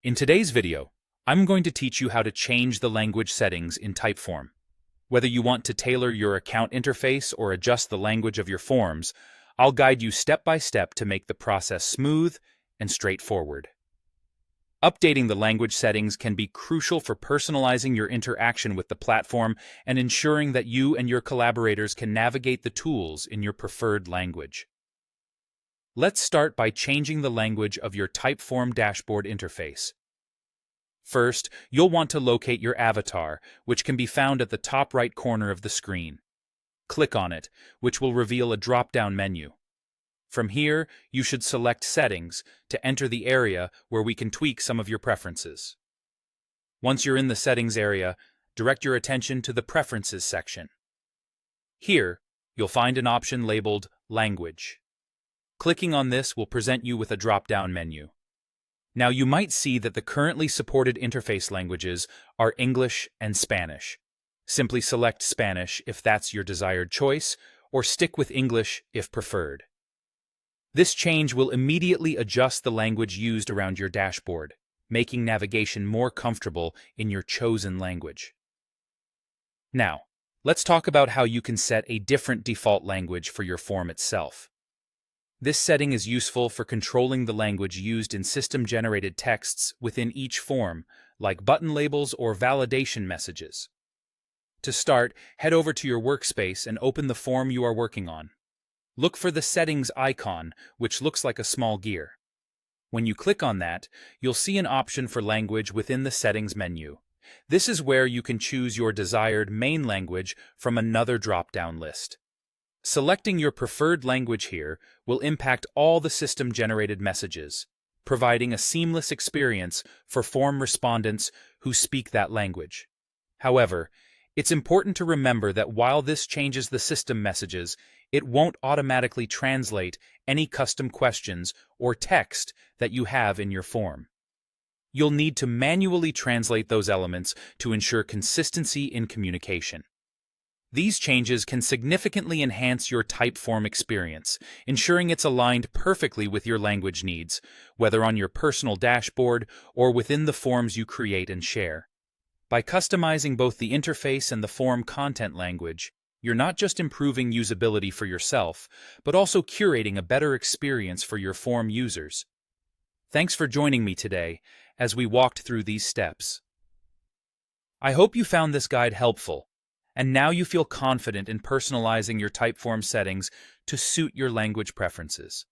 In today's video, I'm going to teach you how to change the language settings in Typeform. Whether you want to tailor your account interface or adjust the language of your forms, I'll guide you step by step to make the process smooth and straightforward. Updating the language settings can be crucial for personalizing your interaction with the platform and ensuring that you and your collaborators can navigate the tools in your preferred language. Let's start by changing the language of your Typeform dashboard interface. First, you'll want to locate your avatar, which can be found at the top right corner of the screen. Click on it, which will reveal a drop-down menu. From here, you should select Settings to enter the area where we can tweak some of your preferences. Once you're in the Settings area, direct your attention to the Preferences section. Here, you'll find an option labeled Language. Clicking on this will present you with a drop-down menu. Now you might see that the currently supported interface languages are English and Spanish. Simply select Spanish if that's your desired choice, or stick with English if preferred. This change will immediately adjust the language used around your dashboard, making navigation more comfortable in your chosen language. Now, let's talk about how you can set a different default language for your form itself. This setting is useful for controlling the language used in system-generated texts within each form, like button labels or validation messages. To start, head over to your workspace and open the form you are working on. Look for the Settings icon, which looks like a small gear. When you click on that, you'll see an option for language within the Settings menu. This is where you can choose your desired main language from another drop-down list. Selecting your preferred language here will impact all the system-generated messages, providing a seamless experience for form respondents who speak that language. However, it's important to remember that while this changes the system messages, it won't automatically translate any custom questions or text that you have in your form. You'll need to manually translate those elements to ensure consistency in communication. These changes can significantly enhance your Typeform experience, ensuring it's aligned perfectly with your language needs, whether on your personal dashboard or within the forms you create and share. By customizing both the interface and the form content language, you're not just improving usability for yourself, but also curating a better experience for your form users. Thanks for joining me today as we walked through these steps. I hope you found this guide helpful, and now you feel confident in personalizing your Typeform settings to suit your language preferences.